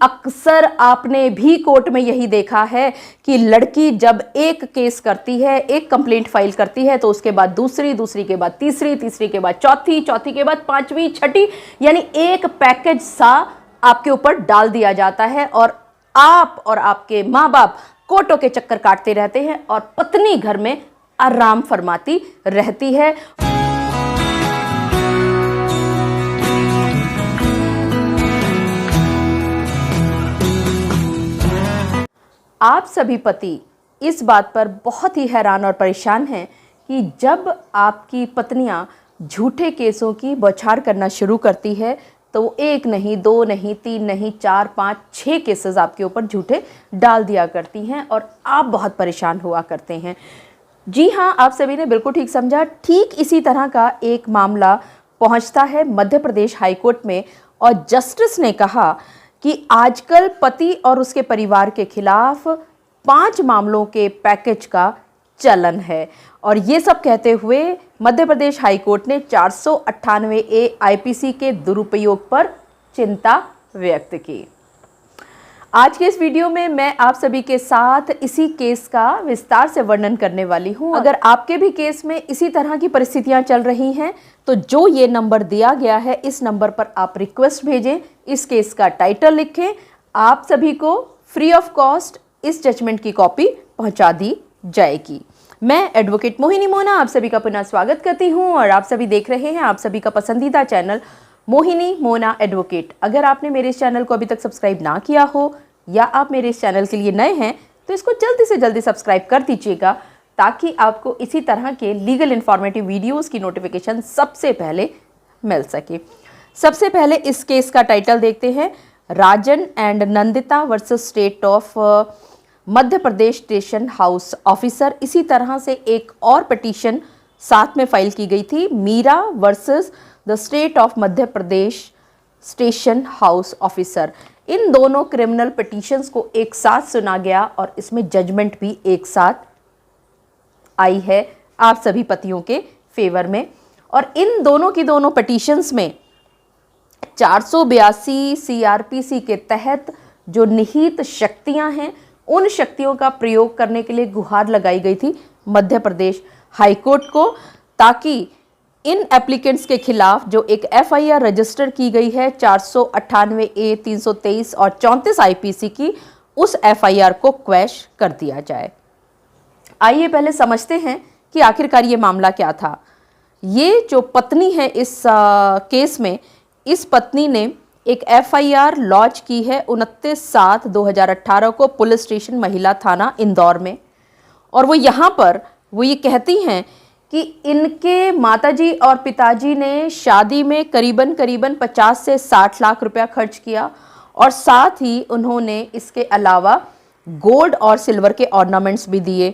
अक्सर आपने भी कोर्ट में यही देखा है कि लड़की जब एक केस करती है, एक कंप्लेंट फाइल करती है, तो उसके बाद दूसरी, दूसरी के बाद तीसरी, तीसरी के बाद चौथी, चौथी के बाद पांचवी, छठी, यानी एक पैकेज सा आपके ऊपर डाल दिया जाता है और आप और आपके माँ बाप कोर्टों के चक्कर काटते रहते हैं और पत्नी घर में आराम फरमाती रहती है। आप सभी पति इस बात पर बहुत ही हैरान और परेशान हैं कि जब आपकी पत्नियां झूठे केसों की बौछार करना शुरू करती है तो एक नहीं, दो नहीं, तीन नहीं, चार, पाँच, 6 केसेस आपके ऊपर झूठे डाल दिया करती हैं और आप बहुत परेशान हुआ करते हैं। जी हाँ, आप सभी ने बिल्कुल ठीक समझा। ठीक इसी तरह का एक मामला पहुंचता है मध्य प्रदेश हाईकोर्ट में और जस्टिस ने कहा कि आजकल पति और उसके परिवार के खिलाफ 5 मामलों के पैकेज का चलन है और ये सब कहते हुए मध्य प्रदेश हाईकोर्ट ने 498A आईपीसी के दुरुपयोग पर चिंता व्यक्त की। आज के इस वीडियो में मैं आप सभी के साथ इसी केस का विस्तार से वर्णन करने वाली हूं। अगर आपके भी केस में इसी तरह की परिस्थितियां चल रही हैं तो जो ये नंबर दिया गया है, इस नंबर पर आप रिक्वेस्ट भेजें, इस केस का टाइटल लिखें, आप सभी को फ्री ऑफ कॉस्ट इस जजमेंट की कॉपी पहुंचा दी जाएगी। मैं एडवोकेट मोहिनी मोना आप सभी का पुनः स्वागत करती हूं और आप सभी देख रहे हैं आप सभी का पसंदीदा चैनल मोहिनी मोना एडवोकेट। अगर आपने मेरे इस चैनल को अभी तक सब्सक्राइब ना किया हो या आप मेरे इस चैनल के लिए नए हैं तो इसको जल्दी से जल्दी सब्सक्राइब कर दीजिएगा ताकि आपको इसी तरह के लीगल इन्फॉर्मेटिव वीडियोस की नोटिफिकेशन सबसे पहले मिल सके। सबसे पहले इस केस का टाइटल देखते हैं, Rajan and Nandita versus state of Madhya Pradesh station house officer. इसी तरह से एक और पिटीशन साथ में फाइल की गई थी, Meera versus the state of Madhya Pradesh station house officer. इन दोनों क्रिमिनल पिटीशंस को एक साथ सुना गया और इसमें जजमेंट भी एक साथ आई है आप सभी पतियों के फेवर में। और इन दोनों की दोनों पिटीशंस में 482 सीआरपीसी के तहत जो निहित शक्तियां हैं उन शक्तियों का प्रयोग करने के लिए गुहार लगाई गई थी मध्य प्रदेश हाईकोर्ट को, ताकि इन एप्लीकेंट्स के खिलाफ जो एक एफआईआर रजिस्टर की गई है 498A 323 और 34 आईपीसी की, उस एफआईआर को क्वैश कर दिया जाए। आइए पहले समझते हैं कि आखिरकार ये मामला क्या था। ये जो पत्नी है इस केस में, इस पत्नी ने एक एफआईआर लॉन्च की है 29/7/2018 को पुलिस स्टेशन महिला थाना इंदौर में। और वो यहाँ पर वो ये कहती हैं कि इनके माताजी और पिताजी ने शादी में करीबन 50 से 60 लाख रुपया खर्च किया और साथ ही उन्होंने इसके अलावा गोल्ड और सिल्वर के ऑर्नामेंट्स भी दिए।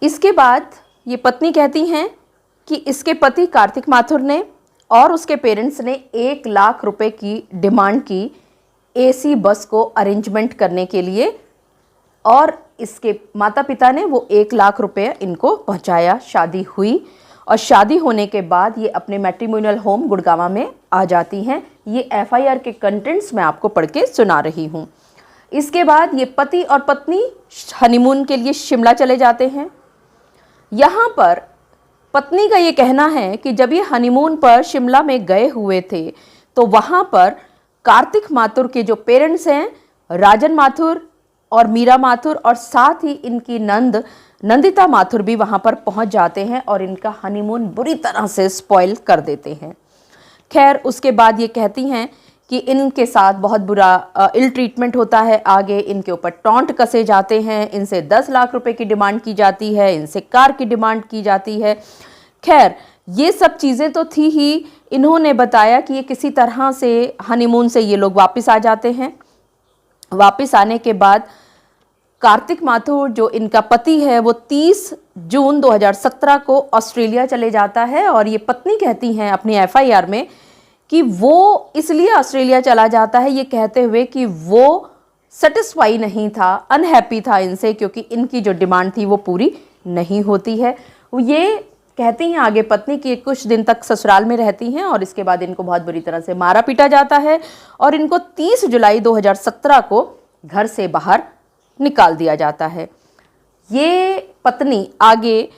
इसके बाद ये पत्नी कहती हैं कि इसके पति कार्तिक माथुर ने और उसके पेरेंट्स ने 1 लाख रुपए की डिमांड की एसी बस को अरेंजमेंट करने के लिए और इसके माता पिता ने वो 1 लाख रुपए इनको पहुंचाया। शादी हुई और शादी होने के बाद ये अपने मैट्रिमोनियल होम गुड़गांव में आ जाती हैं। ये एफआईआर के कंटेंट्स मैं आपको पढ़ के सुना रही हूँ। इसके बाद ये पति और पत्नी हनीमून के लिए शिमला चले जाते हैं। यहाँ पर पत्नी का ये कहना है कि जब ये हनीमून पर शिमला में गए हुए थे तो वहाँ पर कार्तिक माथुर के जो पेरेंट्स हैं, राजन माथुर और मीरा माथुर और साथ ही इनकी नंदिता माथुर भी वहाँ पर पहुँच जाते हैं और इनका हनीमून बुरी तरह से स्पॉइल कर देते हैं। खैर, उसके बाद ये कहती हैं कि इनके साथ बहुत बुरा इल ट्रीटमेंट होता है। आगे इनके ऊपर टॉन्ट कसे जाते हैं, इनसे 10 लाख रुपए की डिमांड की जाती है, इनसे कार की डिमांड की जाती है। खैर, ये सब चीज़ें तो थी ही। इन्होंने बताया कि ये किसी तरह से हनीमून से ये लोग वापस आ जाते हैं। वापस आने के बाद कार्तिक माथुर जो इनका पति है वो 30 जून 2017 को ऑस्ट्रेलिया चले जाता है और ये पत्नी कहती हैं अपनी एफआईआर में कि वो इसलिए ऑस्ट्रेलिया चला जाता है ये कहते हुए कि वो सेटिस्फाई नहीं था, अनहैप्पी था इनसे, क्योंकि इनकी जो डिमांड थी वो पूरी नहीं होती है। ये कहती हैं आगे पत्नी कि कुछ दिन तक ससुराल में रहती हैं और इसके बाद इनको बहुत बुरी तरह से मारा पीटा जाता है और इनको 30 जुलाई 2017 को घर से बाहर निकाल दिया जाता है। ये पत्नी आगे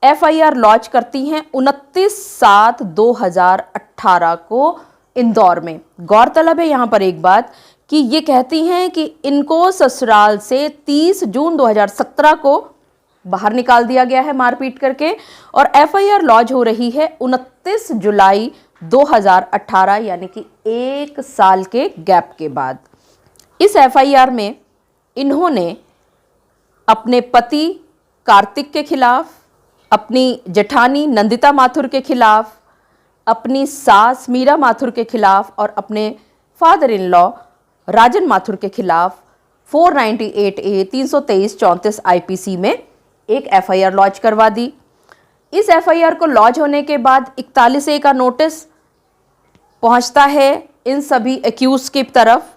एफआईआर लॉन्च करती हैं 29/7/2018 को इंदौर में। गौरतलब है यहाँ पर एक बात कि ये कहती हैं कि इनको ससुराल से 30 जून 2017 को बाहर निकाल दिया गया है मारपीट करके और एफआईआर लॉन्च हो रही है 29 जुलाई 2018 यानी कि 1 साल के गैप के बाद। इस एफआईआर में इन्होंने अपने पति कार्तिक के खिलाफ, अपनी जेठानी नंदिता माथुर के खिलाफ, अपनी सास मीरा माथुर के खिलाफ और अपने फादर इन लॉ राजन माथुर के खिलाफ 498A 323-34 आईपीसी में एक एफआईआर लॉन्च करवा दी। इस एफआईआर को लॉन्च होने के बाद 41A का नोटिस पहुंचता है इन सभी एक्यूज की तरफ।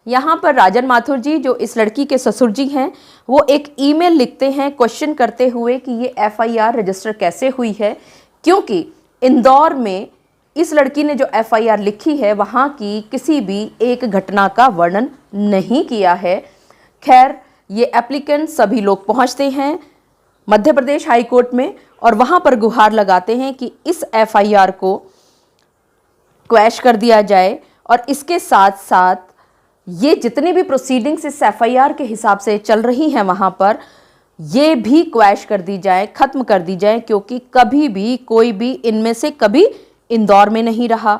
यहाँ पर राजन माथुर जी जो इस लड़की के ससुर जी हैं वो एक ईमेल लिखते हैं क्वेश्चन करते हुए कि ये एफआईआर रजिस्टर कैसे हुई है, क्योंकि इंदौर में इस लड़की ने जो एफआईआर लिखी है वहाँ की किसी भी एक घटना का वर्णन नहीं किया है। खैर ये एप्लीकेंट सभी लोग पहुँचते हैं मध्य प्रदेश हाई कोर्ट में और वहाँ पर गुहार लगाते हैं कि इस एफआईआर को क्वैश कर दिया जाए और इसके साथ साथ ये जितनी भी प्रोसीडिंग्स इस एफआईआर के हिसाब से चल रही हैं वहाँ पर ये भी क्वैश कर दी जाए, ख़त्म कर दी जाए, क्योंकि कभी भी कोई भी इनमें से कभी इंदौर में नहीं रहा।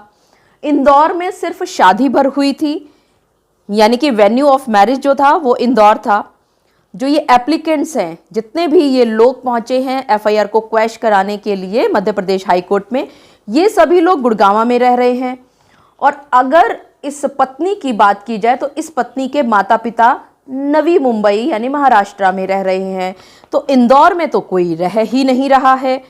इंदौर में सिर्फ शादी भर हुई थी, यानी कि वेन्यू ऑफ मैरिज जो था वो इंदौर था। जो ये एप्लीकेंट्स हैं, जितने भी ये लोग पहुंचे हैं एफआईआर को क्वैश कराने के लिए मध्य प्रदेश हाई कोर्ट में, ये सभी लोग गुड़गांव में रह रहे हैं। और अगर इस पत्नी की बात की जाए तो इस पत्नी के माता पिता नवी मुंबई यानी महाराष्ट्र में रह रहे हैं, तो इंदौर में तो कोई रह ही नहीं रहा है।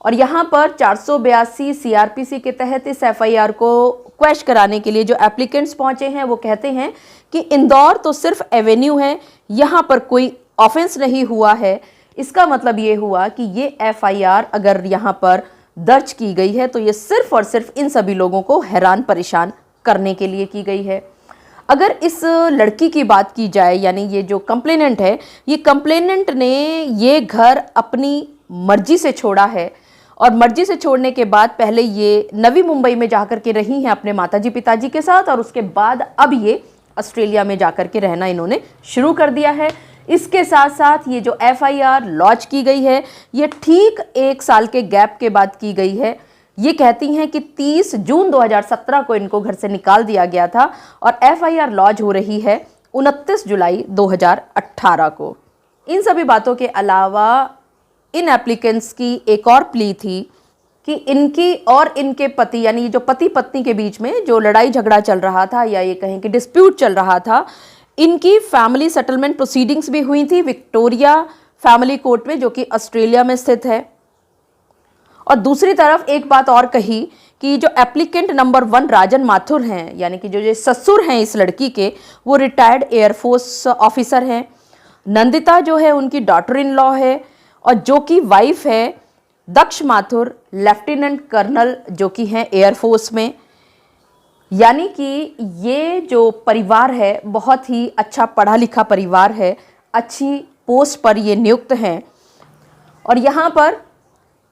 और यहाँ पर 482 सीआरपीसी के तहत इस एफआईआर को क्वैश कराने के लिए जो एप्लीकेंट्स पहुँचे हैं वो कहते हैं कि इंदौर तो सिर्फ एवेन्यू है, यहाँ पर कोई ऑफेंस नहीं हुआ है। इसका मतलब ये हुआ कि ये एफआईआर अगर यहाँ पर दर्ज की गई है तो ये सिर्फ और सिर्फ इन सभी लोगों को हैरान परेशान करने के लिए की गई है। अगर इस लड़की की बात की जाए, यानी ये जो कंप्लेनेंट है, ये कंप्लेनेंट ने ये घर अपनी मर्जी से छोड़ा है और मर्जी से छोड़ने के बाद पहले ये नवी मुंबई में जाकर के रही हैं अपने माताजी पिताजी के साथ और उसके बाद अब ये ऑस्ट्रेलिया में जाकर के रहना इन्होंने शुरू कर दिया है। इसके साथ साथ ये जो एफआईआर लॉन्च की गई है ये ठीक 1 साल के गैप के बाद की गई है। ये कहती हैं कि 30 जून 2017 को इनको घर से निकाल दिया गया था और एफआईआर लॉन्च हो रही है 29 जुलाई 2018 को। इन सभी बातों के अलावा इन एप्लीकेंट्स की एक और प्ली थी कि इनकी और इनके पति, यानी जो पति पत्नी के बीच में जो लड़ाई झगड़ा चल रहा था या ये कहें कि डिस्प्यूट चल रहा था, इनकी फैमिली सेटलमेंट प्रोसीडिंग्स भी हुई थी विक्टोरिया फैमिली कोर्ट में जो कि ऑस्ट्रेलिया में स्थित है। और दूसरी तरफ एक बात और कही कि जो एप्लीकेंट नंबर 1 राजन माथुर हैं, यानी कि जो ससुर हैं इस लड़की के, वो रिटायर्ड एयरफोर्स ऑफिसर हैं। नंदिता जो है उनकी डॉटर इन लॉ है और जो कि वाइफ है दक्ष माथुर, लेफ्टिनेंट कर्नल जो कि हैं एयरफोर्स में। यानी कि ये जो परिवार है बहुत ही अच्छा पढ़ा लिखा परिवार है, अच्छी पोस्ट पर ये नियुक्त हैं। और यहाँ पर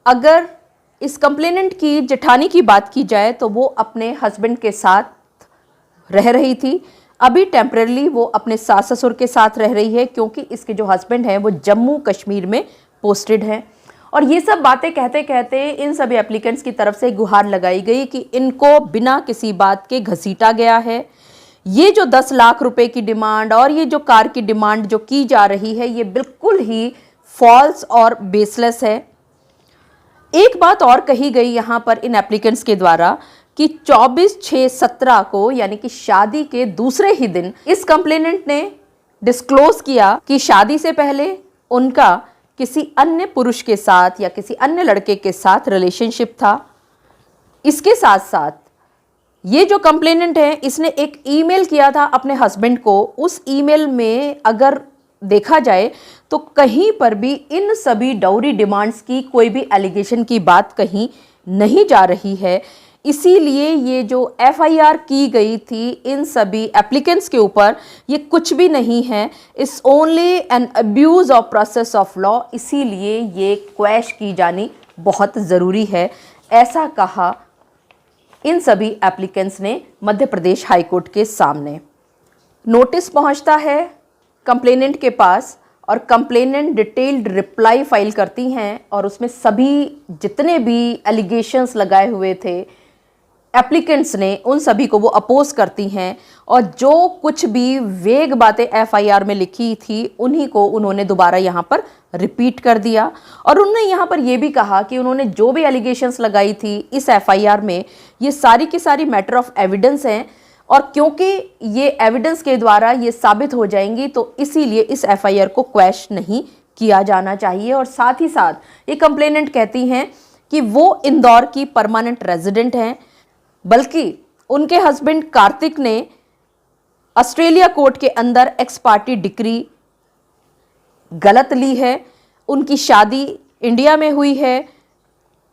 अगर इस कंप्लेनेंट की जेठानी की बात की जाए तो वो अपने हस्बैंड के साथ रह रही थी। अभी टेम्परेली वो अपने सास ससुर के साथ रह रही है क्योंकि इसके जो हस्बैंड हैं वो जम्मू कश्मीर में पोस्टेड हैं। और ये सब बातें कहते कहते इन सभी एप्लीकेंट्स की तरफ से गुहार लगाई गई कि इनको बिना किसी बात के घसीटा गया है। ये जो 10 लाख रुपए की डिमांड और ये जो कार की डिमांड जो की जा रही है ये बिल्कुल ही फॉल्स और बेसलेस है। एक बात और कही गई यहाँ पर इन एप्लीकेंट्स के द्वारा कि 24/6/17 को, यानी कि शादी के दूसरे ही दिन, इस कंप्लेनेंट ने डिस्क्लोज किया कि शादी से पहले उनका किसी अन्य पुरुष के साथ या किसी अन्य लड़के के साथ रिलेशनशिप था। इसके साथ साथ ये जो कंप्लेनेंट है इसने एक ईमेल किया था अपने हस्बैंड को। उस ईमेल में अगर देखा जाए तो कहीं पर भी इन सभी डाउरी डिमांड्स की कोई भी एलिगेशन की बात कहीं नहीं जा रही है। इसीलिए ये जो एफआईआर की गई थी इन सभी एप्लीकेंट्स के ऊपर, ये कुछ भी नहीं है, it's only an abuse of process of law. इसीलिए ये क्वैश की जानी बहुत ज़रूरी है, ऐसा कहा इन सभी एप्लीकेंट्स ने मध्य प्रदेश हाईकोर्ट के सामने। नोटिस पहुंचता है कंप्लेनेंट के पास और कंप्लेनेंट डिटेल्ड रिप्लाई फाइल करती हैं और उसमें सभी जितने भी एलिगेशंस लगाए हुए थे एप्लीकेंट्स ने, उन सभी को वो अपोज करती हैं और जो कुछ भी वेग बातें एफआईआर में लिखी थी उन्हीं को उन्होंने दोबारा यहाँ पर रिपीट कर दिया। और उन्होंने यहाँ पर ये भी कहा कि उन्होंने जो भी एलिगेशंस लगाई थी इस एफआईआर में, ये सारी की सारी मैटर ऑफ एविडेंस हैं और क्योंकि ये एविडेंस के द्वारा ये साबित हो जाएंगी तो इसीलिए इस एफआईआर को क्वैश नहीं किया जाना चाहिए। और साथ ही साथ ये कंप्लेनेंट कहती हैं कि वो इंदौर की परमानेंट रेजिडेंट हैं, बल्कि उनके हस्बैंड कार्तिक ने ऑस्ट्रेलिया कोर्ट के अंदर एक्स पार्टी डिक्री गलत ली है। उनकी शादी इंडिया में हुई है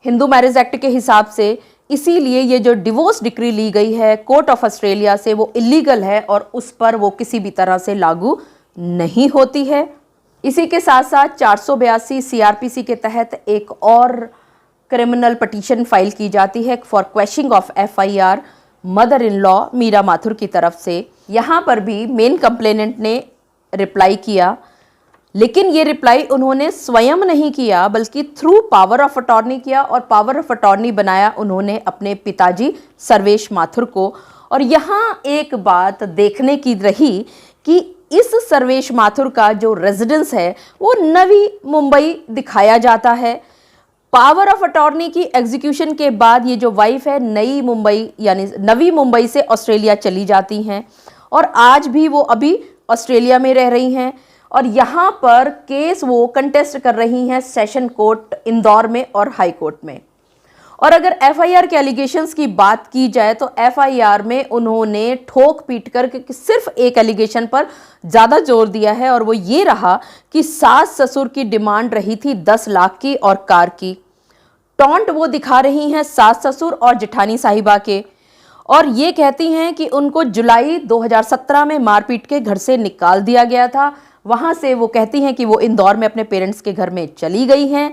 हिंदू मैरिज एक्ट के हिसाब से, इसीलिए ये जो डिवोर्स डिक्री ली गई है कोर्ट ऑफ ऑस्ट्रेलिया से वो इलीगल है और उस पर वो किसी भी तरह से लागू नहीं होती है। इसी के साथ साथ 482 सीआरपीसी के तहत एक और क्रिमिनल पिटीशन फाइल की जाती है for quashing of FIR mother in law Meera Mathur की तरफ से। यहाँ पर भी मेन कंप्लेनेंट ने रिप्लाई किया, लेकिन ये रिप्लाई उन्होंने स्वयं नहीं किया बल्कि थ्रू पावर ऑफ अटॉर्नी किया और पावर ऑफ अटॉर्नी बनाया उन्होंने अपने पिताजी सर्वेश माथुर को। और यहाँ एक बात देखने की रही कि इस सर्वेश माथुर का जो रेजिडेंस है वो नवी मुंबई दिखाया जाता है। पावर ऑफ अटॉर्नी की एग्जीक्यूशन के बाद ये जो वाइफ है नई मुंबई यानी नवी मुंबई से ऑस्ट्रेलिया चली जाती हैं और आज भी वो अभी ऑस्ट्रेलिया में रह रही हैं और यहाँ पर केस वो कंटेस्ट कर रही हैं सेशन कोर्ट इंदौर में और हाई कोर्ट में। और अगर एफआईआर के एलिगेशंस की बात की जाए तो एफआईआर में उन्होंने ठोक पीट कर सिर्फ एक एलिगेशन पर ज़्यादा जोर दिया है और वो ये रहा कि सास ससुर की डिमांड रही थी 10 लाख की और कार की। टॉन्ट वो दिखा रही हैं सास ससुर और जेठानी साहिबा के और ये कहती हैं कि उनको जुलाई 2017 में मारपीट के घर से निकाल दिया गया था। वहाँ से वो कहती हैं कि वो इंदौर में अपने पेरेंट्स के घर में चली गई हैं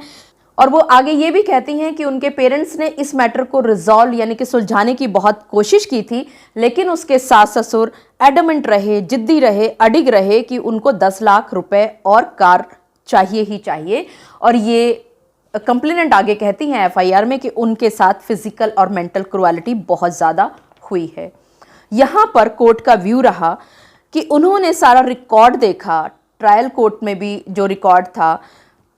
और वो आगे ये भी कहती हैं कि उनके पेरेंट्स ने इस मैटर को रिजॉल्व यानी कि सुलझाने की बहुत कोशिश की थी, लेकिन उसके सास ससुर एडमेंट रहे, जिद्दी रहे, अडिग रहे कि उनको 10 लाख रुपए और कार चाहिए ही चाहिए। और ये कंप्लेनेंट आगे कहती हैं एफआईआर में कि उनके साथ फिजिकल और मेंटल क्रुएलिटी बहुत ज़्यादा हुई है। यहाँ पर कोर्ट का व्यू रहा कि उन्होंने सारा रिकॉर्ड देखा, ट्रायल कोर्ट में भी जो रिकॉर्ड था,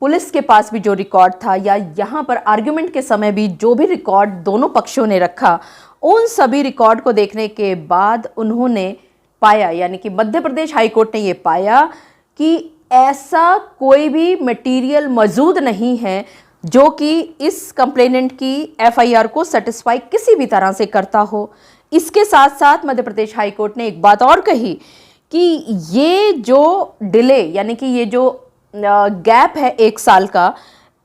पुलिस के पास भी जो रिकॉर्ड था, या यहाँ पर आर्ग्यूमेंट के समय भी जो भी रिकॉर्ड दोनों पक्षों ने रखा, उन सभी रिकॉर्ड को देखने के बाद उन्होंने पाया यानी कि मध्य प्रदेश हाई कोर्ट ने ये पाया कि ऐसा कोई भी मटेरियल मौजूद नहीं है जो कि इस कंप्लेनेंट की एफआईआर को सेटिस्फाई किसी भी तरह से करता हो। इसके साथ साथ मध्य प्रदेश हाई कोर्ट ने एक बात और कही कि ये जो डिले यानी कि ये जो गैप है 1 साल का,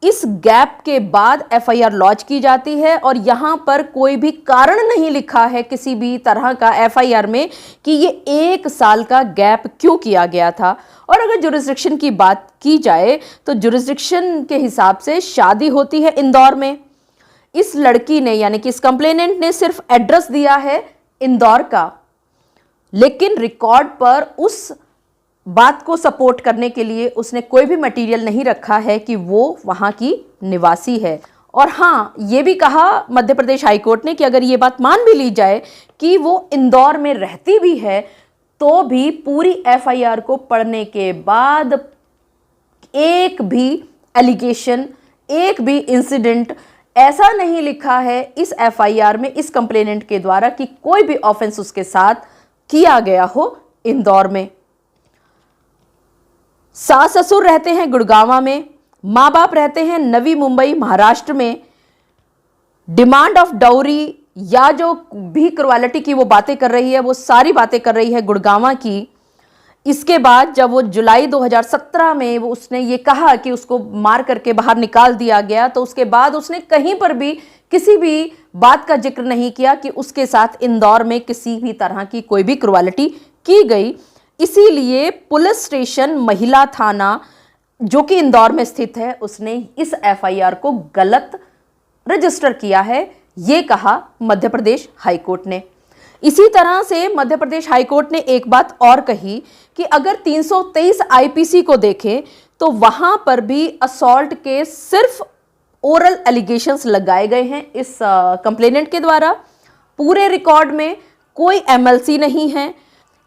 इस गैप के बाद एफआईआर लॉन्च की जाती है और यहाँ पर कोई भी कारण नहीं लिखा है किसी भी तरह का एफआईआर में कि ये 1 साल का गैप क्यों किया गया था। और अगर जुरिस्डिक्शन की बात की जाए तो जुरिस्डिक्शन के हिसाब से शादी होती है इंदौर में। इस लड़की ने यानी कि इस कंप्लेनेंट ने सिर्फ एड्रेस दिया है इंदौर का, लेकिन रिकॉर्ड पर उस बात को सपोर्ट करने के लिए उसने कोई भी मटेरियल नहीं रखा है कि वो वहाँ की निवासी है। और हाँ, ये भी कहा मध्य प्रदेश हाईकोर्ट ने कि अगर ये बात मान भी ली जाए कि वो इंदौर में रहती भी है तो भी पूरी एफआईआर को पढ़ने के बाद एक भी एलिगेशन, एक भी इंसिडेंट ऐसा नहीं लिखा है इस एफआईआर में इस कंप्लेनेंट के द्वारा कि कोई भी ऑफेंस उसके साथ किया गया हो इंदौर में। सास ससुर रहते हैं गुड़गांव में, माँ बाप रहते हैं नवी मुंबई महाराष्ट्र में। डिमांड ऑफ डाउरी या जो भी क्रुएलिटी की वो बातें कर रही है वो सारी बातें कर रही है गुड़गांव की। इसके बाद जब वो जुलाई 2017 में वो उसने ये कहा कि उसको मार करके बाहर निकाल दिया गया, तो उसके बाद उसने कहीं पर भी किसी भी बात का जिक्र नहीं किया कि उसके साथ इंदौर में किसी भी तरह की कोई भी क्रुएलिटी की गई। इसीलिए पुलिस स्टेशन महिला थाना जो कि इंदौर में स्थित है, उसने इस एफआईआर को गलत रजिस्टर किया है, ये कहा मध्य प्रदेश हाईकोर्ट ने। इसी तरह से मध्य प्रदेश हाईकोर्ट ने एक बात और कही कि अगर 323 आईपीसी को देखें तो वहां पर भी असॉल्ट के सिर्फ ओरल एलिगेशंस लगाए गए हैं इस कंप्लेनेंट के द्वारा। पूरे रिकॉर्ड में कोई एमएलसी नहीं है।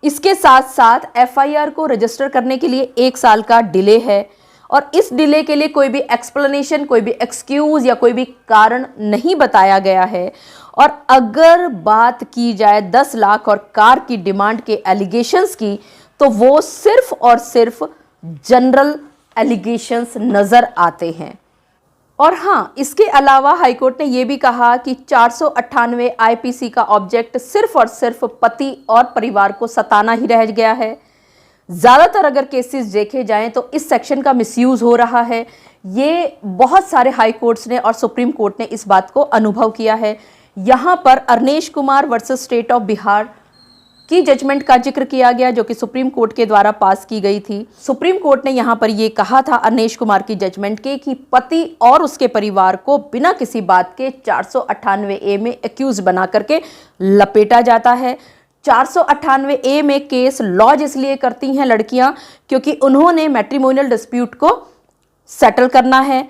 इसके साथ साथ एफआईआर को रजिस्टर करने के लिए 1 साल का डिले है और इस डिले के लिए कोई भी एक्सप्लेनेशन, कोई भी एक्सक्यूज या कोई भी कारण नहीं बताया गया है। और अगर बात की जाए 10 लाख और कार की डिमांड के एलिगेशंस की, तो वो सिर्फ और सिर्फ जनरल एलिगेशंस नजर आते हैं। और हाँ, इसके अलावा हाईकोर्ट ने यह भी कहा कि 498 आईपीसी का ऑब्जेक्ट सिर्फ और सिर्फ पति और परिवार को सताना ही रह गया है। ज़्यादातर अगर केसेस देखे जाएं तो इस सेक्शन का मिसयूज़ हो रहा है। ये बहुत सारे हाई कोर्ट्स ने और सुप्रीम कोर्ट ने इस बात को अनुभव किया है। यहाँ पर Arnesh Kumar versus state of Bihar की जजमेंट का जिक्र किया गया, जो कि सुप्रीम कोर्ट के द्वारा पास की गई थी। सुप्रीम कोर्ट ने यहाँ पर ये कहा था अरनेश कुमार की जजमेंट के कि पति और उसके परिवार को बिना किसी बात के 498A में एक्यूज बना करके लपेटा जाता है। 498A में केस लॉज इसलिए करती हैं लड़कियां क्योंकि उन्होंने मैट्रिमोनियल डिस्प्यूट को सेटल करना है।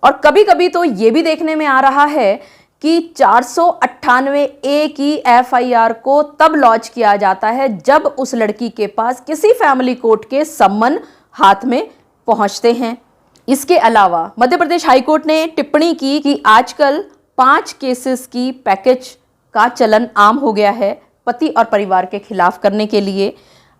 और कभी कभी तो ये भी देखने में आ रहा है कि 498A की एफआईआर को तब लॉन्च किया जाता है जब उस लड़की के पास किसी फैमिली कोर्ट के सम्मन हाथ में पहुंचते हैं। इसके अलावा मध्य प्रदेश हाईकोर्ट ने टिप्पणी की कि आजकल 5 केसेस की पैकेज का चलन आम हो गया है पति और परिवार के खिलाफ करने के लिए।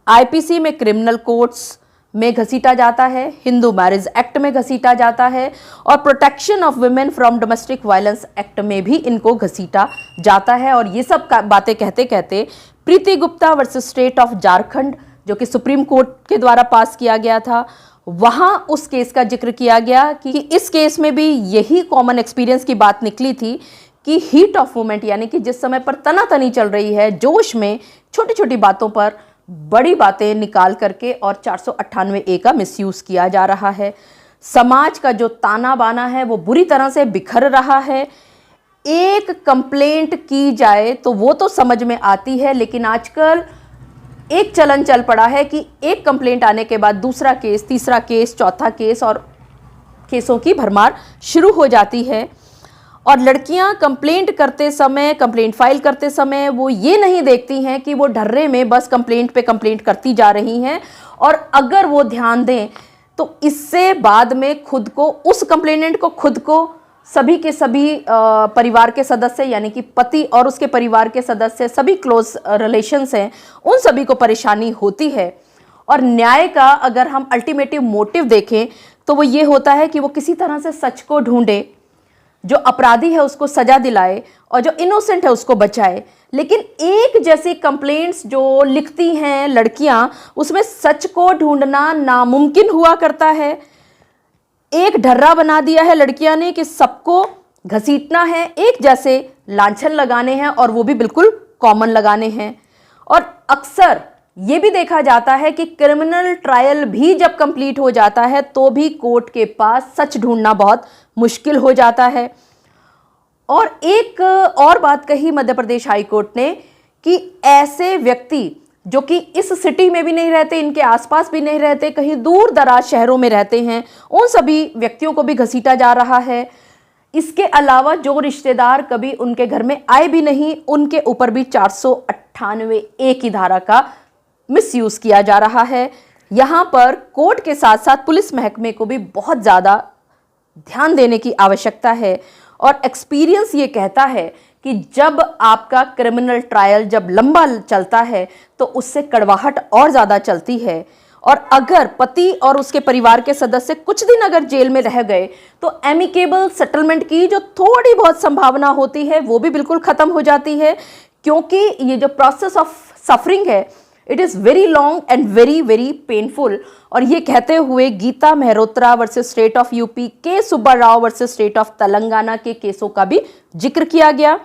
आईपीसी में क्रिमिनल कोर्ट्स में घसीटा जाता है, हिंदू मैरिज एक्ट में घसीटा जाता है और protection of women from domestic violence act में भी इनको घसीटा जाता है। और ये सब बातें कहते कहते Preeti Gupta versus state of Jharkhand, जो कि सुप्रीम कोर्ट के द्वारा पास किया गया था, वहां उस केस का जिक्र किया गया कि इस केस में भी यही कॉमन एक्सपीरियंस की बात निकली थी कि हीट ऑफ मोमेंट, यानी कि जिस समय पर तनातनी चल रही है, जोश में छोटी छोटी बातों पर बड़ी बातें निकाल करके और 498A का मिसयूज किया जा रहा है। समाज का जो ताना बाना है वो बुरी तरह से बिखर रहा है। एक कंप्लेंट की जाए तो वो तो समझ में आती है, लेकिन आजकल एक चलन चल पड़ा है कि एक कंप्लेंट आने के बाद दूसरा केस, तीसरा केस, चौथा केस और केसों की भरमार शुरू हो जाती है। और लड़कियां कंप्लेंट करते समय, कंप्लेंट फाइल करते समय वो ये नहीं देखती हैं कि वो ढर्रे में बस कंप्लेंट पे कंप्लेंट करती जा रही हैं, और अगर वो ध्यान दें तो इससे बाद में खुद को, उस कंप्लेनेंट को खुद को, सभी के सभी परिवार के सदस्य यानी कि पति और उसके परिवार के सदस्य, सभी क्लोज रिलेशंस हैं, उन सभी को परेशानी होती है। और न्याय का अगर हम अल्टीमेटिव मोटिव देखें तो वो ये होता है कि वो किसी तरह से सच को ढूंढे, जो अपराधी है उसको सजा दिलाए और जो इनोसेंट है उसको बचाए। लेकिन एक जैसी कंप्लेंट्स जो लिखती हैं लड़कियां, उसमें सच को ढूंढना नामुमकिन हुआ करता है। एक ढर्रा बना दिया है लड़कियां ने कि सबको घसीटना है, एक जैसे लांछन लगाने हैं और वो भी बिल्कुल कॉमन लगाने हैं। और अक्सर ये भी देखा जाता है कि क्रिमिनल ट्रायल भी जब कंप्लीट हो जाता है तो भी कोर्ट के पास सच ढूंढना बहुत मुश्किल हो जाता है। और एक और बात कही मध्य प्रदेश हाईकोर्ट ने कि ऐसे व्यक्ति जो कि इस सिटी में भी नहीं रहते, इनके आसपास भी नहीं रहते, कहीं दूर दराज शहरों में रहते हैं, उन सभी व्यक्तियों को भी घसीटा जा रहा है। इसके अलावा जो रिश्तेदार कभी उनके घर में आए भी नहीं, उनके ऊपर भी 498A की धारा का मिसयूज किया जा रहा है। यहाँ पर कोर्ट के साथ साथ पुलिस महकमे को भी बहुत ज़्यादा ध्यान देने की आवश्यकता है। और एक्सपीरियंस ये कहता है कि जब आपका क्रिमिनल ट्रायल जब लंबा चलता है तो उससे कड़वाहट और ज़्यादा चलती है। और अगर पति और उसके परिवार के सदस्य कुछ दिन अगर जेल में रह गए तो एमिकेबल सेटलमेंट की जो थोड़ी बहुत संभावना होती है वो भी बिल्कुल ख़त्म हो जाती है, क्योंकि ये जो प्रोसेस ऑफ सफरिंग है it is very long and very very painful. और ये कहते हुए Geeta Mehrotra versus state of UP, K Subba Rao versus state of Telangana के केसों का भी जिक्र किया गया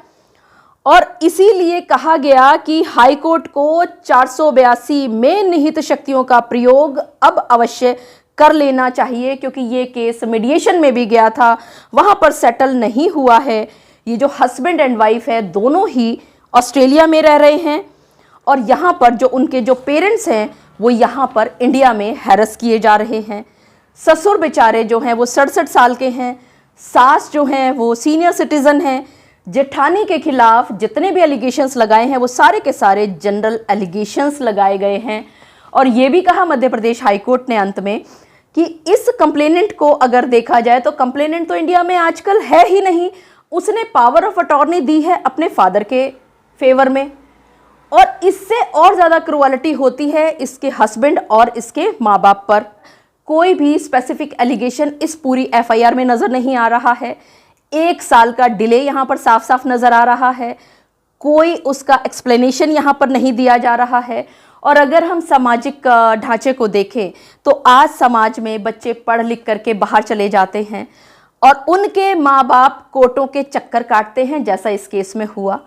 और इसीलिए कहा गया कि हाईकोर्ट को 482 में निहित शक्तियों का प्रयोग अब अवश्य कर लेना चाहिए, क्योंकि ये केस मीडिएशन में भी गया था, वहां पर सेटल नहीं हुआ है। ये जो हस्बैंड एंड वाइफ है दोनों ही ऑस्ट्रेलिया में रह रहे हैं और यहाँ पर जो उनके जो पेरेंट्स हैं वो यहाँ पर इंडिया में हैरस किए जा रहे हैं। ससुर बेचारे जो हैं वो 67 साल के हैं, सास जो हैं वो सीनियर सिटीजन हैं। जेठानी के खिलाफ जितने भी एलिगेशंस लगाए हैं वो सारे के सारे जनरल एलिगेशंस लगाए गए हैं। और ये भी कहा मध्य प्रदेश हाईकोर्ट ने अंत में कि इस कंप्लेनेंट को अगर देखा जाए तो कंप्लेनेंट तो इंडिया में आजकल है ही नहीं, उसने पावर ऑफ अटॉर्नी दी है अपने फादर के फेवर में, और इससे और ज़्यादा क्रुअलिटी होती है इसके हस्बैंड और इसके माँ बाप पर। कोई भी स्पेसिफिक एलिगेशन इस पूरी एफआईआर में नज़र नहीं आ रहा है। 1 साल का डिले यहाँ पर साफ साफ नज़र आ रहा है, कोई उसका एक्सप्लेनेशन यहाँ पर नहीं दिया जा रहा है। और अगर हम सामाजिक ढांचे को देखें तो आज समाज में बच्चे पढ़ लिख करके बाहर चले जाते हैं और उनके माँ बाप कोर्टों के चक्कर काटते हैं, जैसा इस केस में हुआ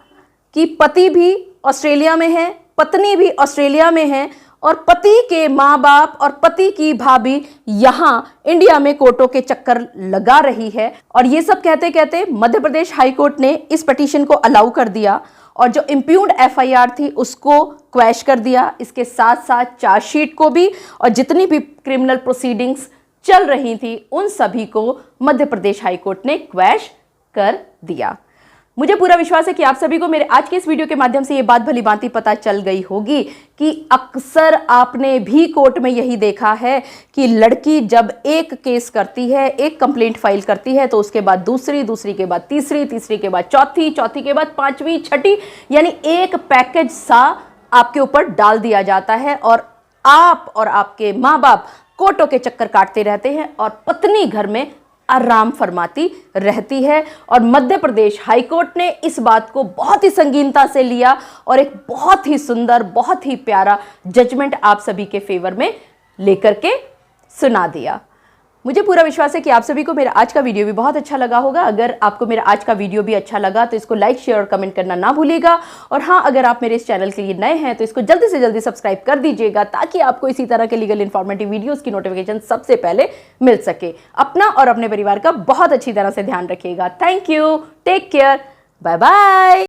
कि पति भी ऑस्ट्रेलिया में है, पत्नी भी ऑस्ट्रेलिया में है और पति के माँ बाप और पति की भाभी यहाँ इंडिया में कोर्टों के चक्कर लगा रही है। और ये सब कहते कहते मध्य प्रदेश हाईकोर्ट ने इस पिटीशन को अलाउ कर दिया और जो इम्प्यूग्ड एफआईआर थी उसको क्वैश कर दिया। इसके साथ साथ चार्जशीट को भी और जितनी भी क्रिमिनल प्रोसीडिंग्स चल रही थी उन सभी को मध्य प्रदेश हाईकोर्ट ने क्वैश कर दिया। मुझे पूरा विश्वास है कि आप सभी को मेरे आज के इस वीडियो के माध्यम से ये बात भली भांति पता चल गई होगी कि अक्सर आपने भी कोर्ट में यही देखा है कि लड़की जब एक केस करती है, एक कंप्लेंट फाइल करती है तो उसके बाद दूसरी, दूसरी के बाद तीसरी, तीसरी के बाद चौथी, चौथी के बाद पांचवी, छठी, यानी एक पैकेज सा आपके ऊपर डाल दिया जाता है और आप और आपके माँ बाप कोर्टों के चक्कर काटते रहते हैं और पत्नी घर में आराम फरमाती रहती है। और मध्य प्रदेश हाईकोर्ट ने इस बात को बहुत ही संगीनता से लिया और एक बहुत ही सुंदर, बहुत ही प्यारा जजमेंट आप सभी के फेवर में लेकर के सुना दिया। मुझे पूरा विश्वास है कि आप सभी को मेरा आज का वीडियो भी बहुत अच्छा लगा होगा। अगर आपको मेरा आज का वीडियो भी अच्छा लगा तो इसको लाइक, शेयर और कमेंट करना ना भूलिएगा। और हाँ, अगर आप मेरे इस चैनल के लिए नए हैं तो इसको जल्दी से जल्दी सब्सक्राइब कर दीजिएगा ताकि आपको इसी तरह के लीगल इन्फॉर्मेटिव वीडियोस की नोटिफिकेशन सबसे पहले मिल सके। अपना और अपने परिवार का बहुत अच्छी तरह से ध्यान रखिएगा। Thank you, take care, bye bye.